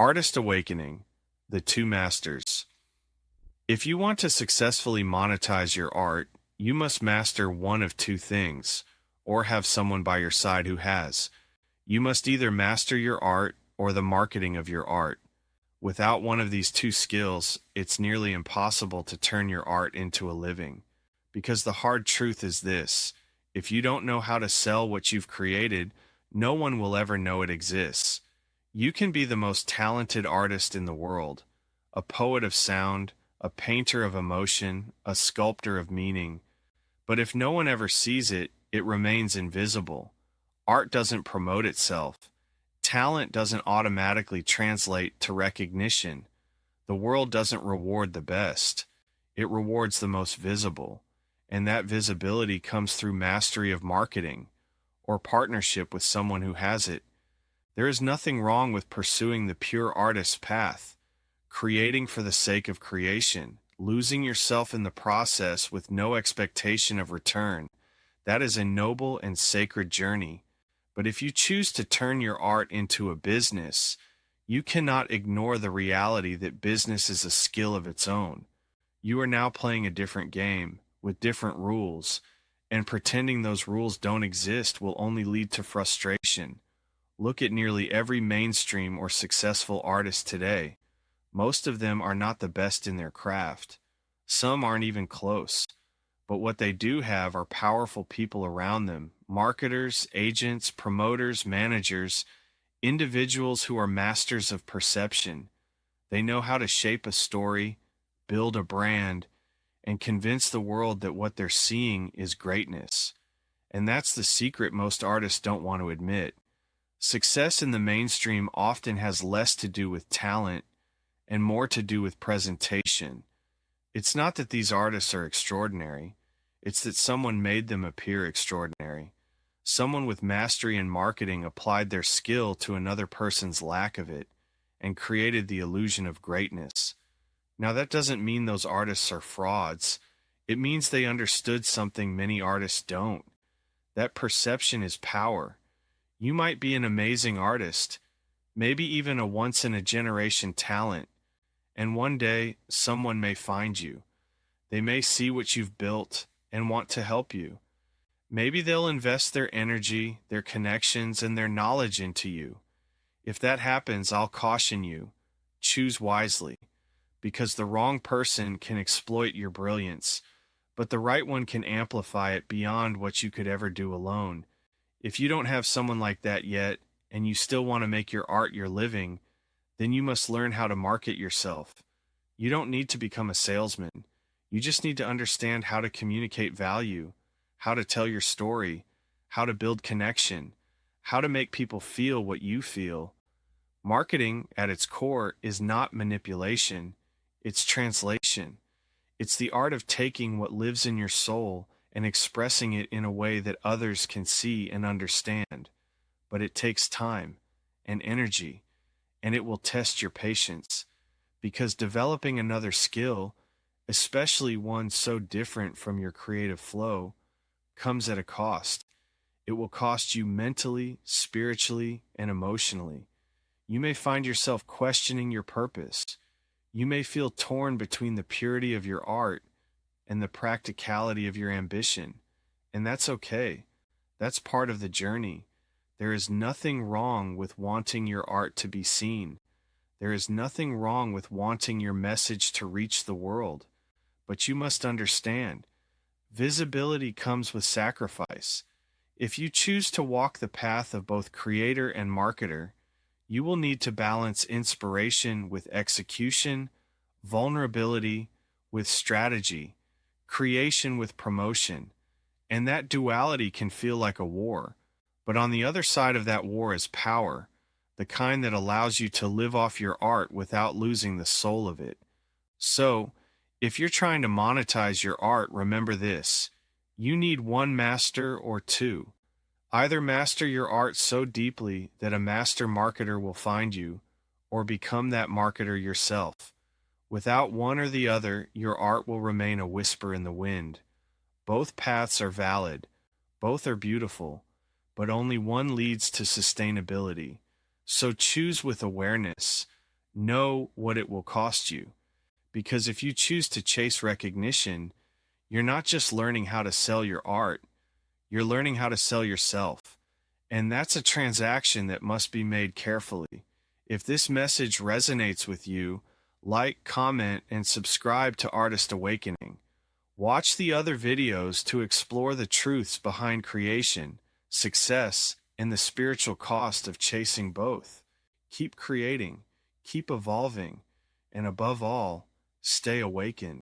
Artist Awakening, The Two Masters. If you want to successfully monetize your art, you must master one of two things, or have someone by your side who has. You must either master your art or the marketing of your art. Without one of these two skills, it's nearly impossible to turn your art into a living. Because the hard truth is this: if you don't know how to sell what you've created, no one will ever know it exists. You can be the most talented artist in the world, a poet of sound, a painter of emotion, a sculptor of meaning. But if no one ever sees it, it remains invisible. Art doesn't promote itself. Talent doesn't automatically translate to recognition. The world doesn't reward the best. It rewards the most visible. And that visibility comes through mastery of marketing or partnership with someone who has it. There is nothing wrong with pursuing the pure artist's path, creating for the sake of creation, losing yourself in the process with no expectation of return. That is a noble and sacred journey. But if you choose to turn your art into a business, you cannot ignore the reality that business is a skill of its own. You are now playing a different game, with different rules, and pretending those rules don't exist will only lead to frustration. Look at nearly every mainstream or successful artist today. Most of them are not the best in their craft. Some aren't even close. But what they do have are powerful people around them: marketers, agents, promoters, managers, individuals who are masters of perception. They know how to shape a story, build a brand, and convince the world that what they're seeing is greatness. And that's the secret most artists don't want to admit. Success in the mainstream often has less to do with talent and more to do with presentation. It's not that these artists are extraordinary. It's that someone made them appear extraordinary. Someone with mastery in marketing applied their skill to another person's lack of it and created the illusion of greatness. Now, that doesn't mean those artists are frauds. It means they understood something many artists don't. That perception is power. You might be an amazing artist, maybe even a once-in-a-generation talent, and one day someone may find you. They may see what you've built and want to help you. Maybe they'll invest their energy, their connections, and their knowledge into you. If that happens, I'll caution you: choose wisely, because the wrong person can exploit your brilliance, but the right one can amplify it beyond what you could ever do alone. If you don't have someone like that yet, and you still want to make your art your living, then you must learn how to market yourself. You don't need to become a salesman. You just need to understand how to communicate value, how to tell your story, how to build connection, how to make people feel what you feel. Marketing, at its core, is not manipulation. It's translation. It's the art of taking what lives in your soul and expressing it in a way that others can see and understand. But it takes time and energy, and it will test your patience, because developing another skill, especially one so different from your creative flow, comes at a cost. It will cost you mentally, spiritually, and emotionally. You may find yourself questioning your purpose. You may feel torn between the purity of your art and the practicality of your ambition. And that's okay. That's part of the journey. There is nothing wrong with wanting your art to be seen. There is nothing wrong with wanting your message to reach the world. But you must understand, visibility comes with sacrifice. If you choose to walk the path of both creator and marketer, you will need to balance inspiration with execution, vulnerability with strategy, creation with promotion. And that duality can feel like a war. But on the other side of that war is power, the kind that allows you to live off your art without losing the soul of it. So, if you're trying to monetize your art, remember this: you need one master or two. Either master your art so deeply that a master marketer will find you, or become that marketer yourself. Without one or the other, your art will remain a whisper in the wind. Both paths are valid, both are beautiful, but only one leads to sustainability. So choose with awareness. know what it will cost you. Because if you choose to chase recognition, you're not just learning how to sell your art, you're learning how to sell yourself. And that's a transaction that must be made carefully. If this message resonates with you, like, comment, and subscribe to Artist Awakening. Watch the other videos to explore the truths behind creation, success, and the spiritual cost of chasing both. Keep creating, keep evolving, and above all, stay awakened.